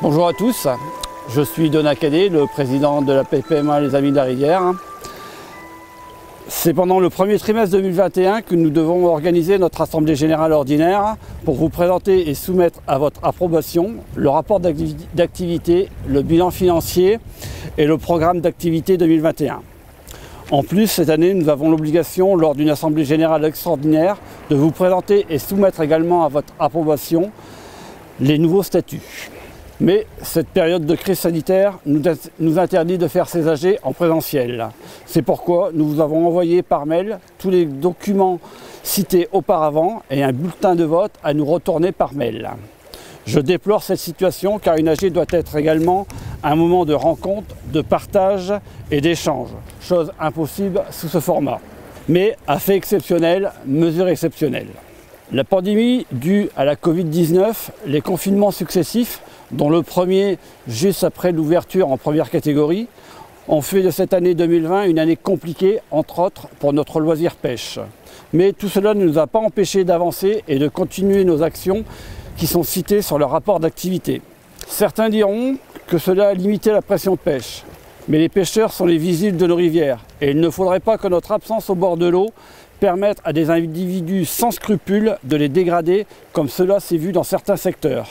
Bonjour à tous, je suis Donat Cadet, le président de la PPMA Les Amis de la Rivière. C'est pendant le premier trimestre 2021 que nous devons organiser notre Assemblée Générale Ordinaire pour vous présenter et soumettre à votre approbation le rapport d'activité, le bilan financier et le programme d'activité 2021. En plus, cette année, nous avons l'obligation, lors d'une Assemblée Générale extraordinaire, de vous présenter et soumettre également à votre approbation les nouveaux statuts. Mais cette période de crise sanitaire nous interdit de faire ces AG en présentiel. C'est pourquoi nous vous avons envoyé par mail tous les documents cités auparavant et un bulletin de vote à nous retourner par mail. Je déplore cette situation car une AG doit être également un moment de rencontre, de partage et d'échange, chose impossible sous ce format. Mais à fait exceptionnel, mesure exceptionnelle. La pandémie due à la Covid-19, les confinements successifs, dont le premier juste après l'ouverture en première catégorie, ont fait de cette année 2020 une année compliquée, entre autres pour notre loisir pêche. Mais tout cela ne nous a pas empêchés d'avancer et de continuer nos actions qui sont citées sur le rapport d'activité. Certains diront que cela a limité la pression de pêche, mais les pêcheurs sont les visibles de nos rivières et il ne faudrait pas que notre absence au bord de l'eau permette à des individus sans scrupules de les dégrader comme cela s'est vu dans certains secteurs.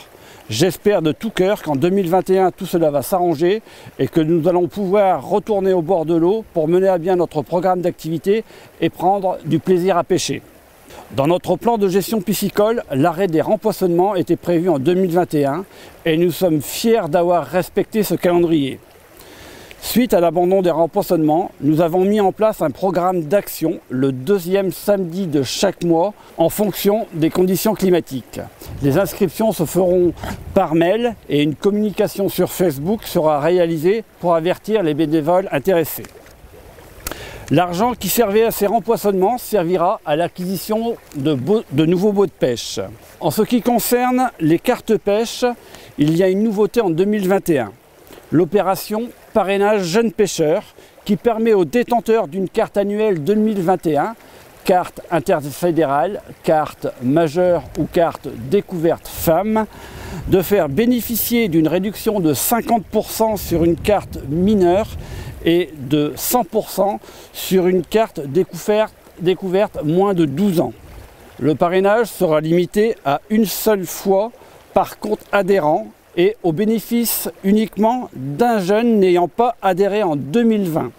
J'espère de tout cœur qu'en 2021, tout cela va s'arranger et que nous allons pouvoir retourner au bord de l'eau pour mener à bien notre programme d'activité et prendre du plaisir à pêcher. Dans notre plan de gestion piscicole, l'arrêt des rempoissonnements était prévu en 2021 et nous sommes fiers d'avoir respecté ce calendrier. Suite à l'abandon des rempoissonnements, nous avons mis en place un programme d'action le deuxième samedi de chaque mois en fonction des conditions climatiques. Les inscriptions se feront par mail et une communication sur Facebook sera réalisée pour avertir les bénévoles intéressés. L'argent qui servait à ces rempoissonnements servira à l'acquisition de nouveaux bots de pêche. En ce qui concerne les cartes pêche, il y a une nouveauté en 2021. L'opération parrainage jeunes pêcheurs qui permet aux détenteurs d'une carte annuelle 2021, carte interfédérale, carte majeure ou carte découverte femmes, de faire bénéficier d'une réduction de 50% sur une carte mineure et de 100% sur une carte découverte moins de 12 ans. Le parrainage sera limité à une seule fois par compte adhérent et au bénéfice uniquement d'un jeune n'ayant pas adhéré en 2020.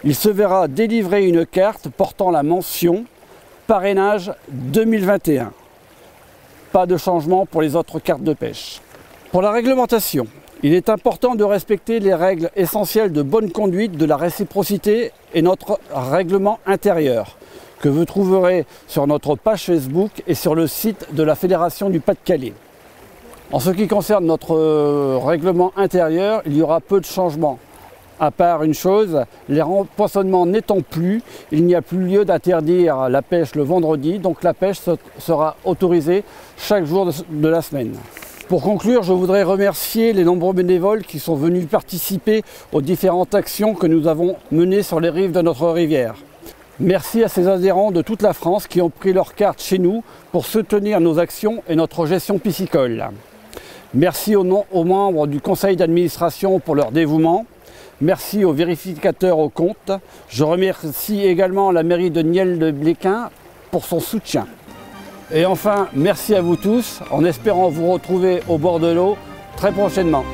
Il se verra délivrer une carte portant la mention parrainage 2021. Pas de changement pour les autres cartes de pêche. Pour la réglementation, il est important de respecter les règles essentielles de bonne conduite, de la réciprocité et notre règlement intérieur, que vous trouverez sur notre page Facebook et sur le site de la Fédération du Pas-de-Calais. En ce qui concerne notre règlement intérieur, il y aura peu de changements. À part une chose, les rempoissonnements n'étant plus, il n'y a plus lieu d'interdire la pêche le vendredi, donc la pêche sera autorisée chaque jour de la semaine. Pour conclure, je voudrais remercier les nombreux bénévoles qui sont venus participer aux différentes actions que nous avons menées sur les rives de notre rivière. Merci à ces adhérents de toute la France qui ont pris leur carte chez nous pour soutenir nos actions et notre gestion piscicole. Merci aux membres du conseil d'administration pour leur dévouement. Merci aux vérificateurs aux comptes. Je remercie également la mairie de Niel-les-Bléquins pour son soutien. Et enfin, merci à vous tous, en espérant vous retrouver au bord de l'eau très prochainement.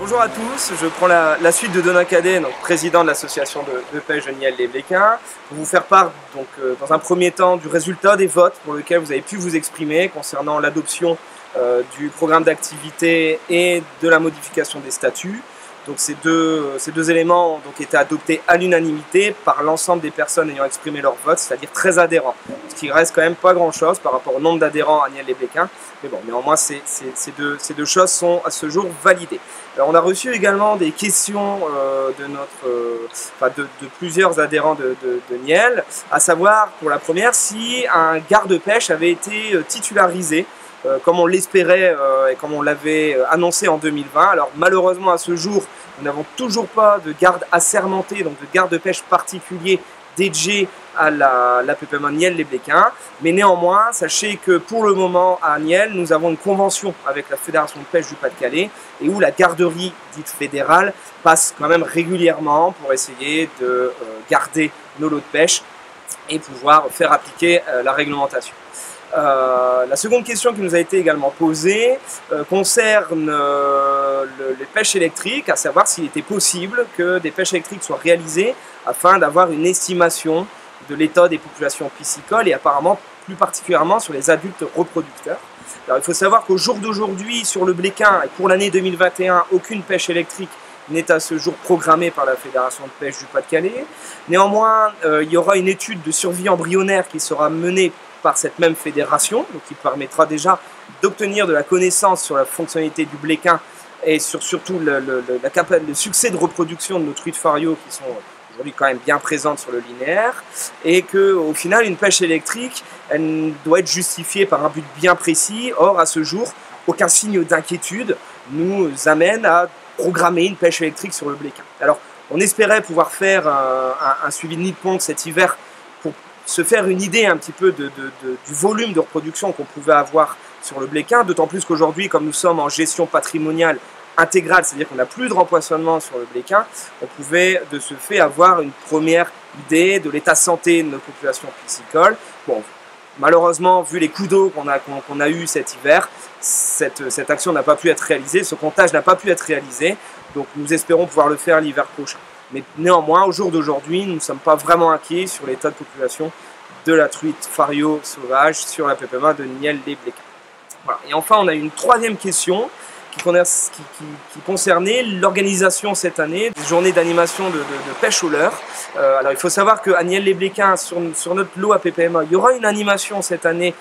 Bonjour à tous, je prends la suite de Donat Cadet, donc président de l'association de pêche de Niel-les-Bléquins, pour vous faire part donc, dans un premier temps du résultat des votes pour lequel vous avez pu vous exprimer concernant l'adoption du programme d'activité et de la modification des statuts. Donc ces deux éléments ont donc été adoptés à l'unanimité par l'ensemble des personnes ayant exprimé leur vote, c'est-à-dire 13 adhérents. Ce qui reste quand même pas grand-chose par rapport au nombre d'adhérents à Niel-les-Bléquins. Mais bon, néanmoins, ces deux choses sont à ce jour validées. Alors, on a reçu également des questions de plusieurs adhérents de Niel, à savoir, pour la première, si un garde-pêche avait été titularisé comme on l'espérait et comme on l'avait annoncé en 2020. Alors malheureusement à ce jour, nous n'avons toujours pas de garde assermenté, donc de garde de pêche particulier dédié à la PPMA Niel-les-Bléquins. Mais néanmoins, sachez que pour le moment à Niel, nous avons une convention avec la Fédération de pêche du Pas-de-Calais et où la garderie dite fédérale passe quand même régulièrement pour essayer de garder nos lots de pêche et pouvoir faire appliquer la réglementation. La seconde question qui nous a été également posée concerne les pêches électriques, à savoir s'il était possible que des pêches électriques soient réalisées afin d'avoir une estimation de l'état des populations piscicoles et apparemment plus particulièrement sur les adultes reproducteurs. Alors il faut savoir qu'au jour d'aujourd'hui sur le Bléquin et pour l'année 2021, aucune pêche électrique n'est à ce jour programmée par la Fédération de pêche du Pas-de-Calais. Néanmoins, il y aura une étude de survie embryonnaire qui sera menée par cette même fédération, donc qui permettra déjà d'obtenir de la connaissance sur la fonctionnalité du Bléquin et sur surtout le succès de reproduction de nos truites fario qui sont aujourd'hui quand même bien présentes sur le linéaire, et qu'au final une pêche électrique elle doit être justifiée par un but bien précis. Or à ce jour aucun signe d'inquiétude nous amène à programmer une pêche électrique sur le Bléquin. Alors on espérait pouvoir faire un suivi de nid de ponte cet hiver pour se faire une idée un petit peu du volume de reproduction qu'on pouvait avoir sur le Bléquin, d'autant plus qu'aujourd'hui, comme nous sommes en gestion patrimoniale intégrale, c'est-à-dire qu'on n'a plus de rempoisonnement sur le Bléquin, on pouvait de ce fait avoir une première idée de l'état de santé de nos populations piscicoles. Bon, malheureusement, vu les coups d'eau qu'on a eu cet hiver, cette action n'a pas pu être réalisée, ce comptage n'a pas pu être réalisé, donc nous espérons pouvoir le faire l'hiver prochain. Mais néanmoins, au jour d'aujourd'hui, nous ne sommes pas vraiment inquiets sur l'état de population de la truite fario sauvage sur la PPMA de Niel-les-Bléquins. Voilà. Et enfin, on a une troisième question qui concernait l'organisation cette année des journées d'animation de pêche au leurre. Alors il faut savoir qu'à Niel-les-Bléquins, sur notre lot à PPMA, il y aura une animation cette année,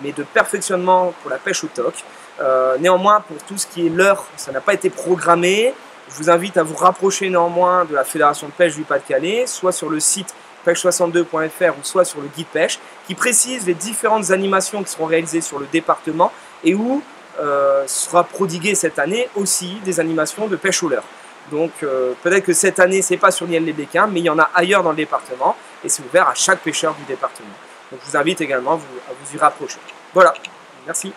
mais de perfectionnement pour la pêche au toc. Néanmoins, pour tout ce qui est leurre, ça n'a pas été programmé. Je vous invite à vous rapprocher néanmoins de la Fédération de pêche du Pas-de-Calais, soit sur le site pêche62.fr ou soit sur le guide pêche, qui précise les différentes animations qui seront réalisées sur le département et où sera prodiguée cette année aussi des animations de pêche au leurre. Donc peut-être que cette année, c'est pas sur Niel-les-Bléquins, mais il y en a ailleurs dans le département et c'est ouvert à chaque pêcheur du département. Donc je vous invite également à vous y rapprocher. Voilà, merci.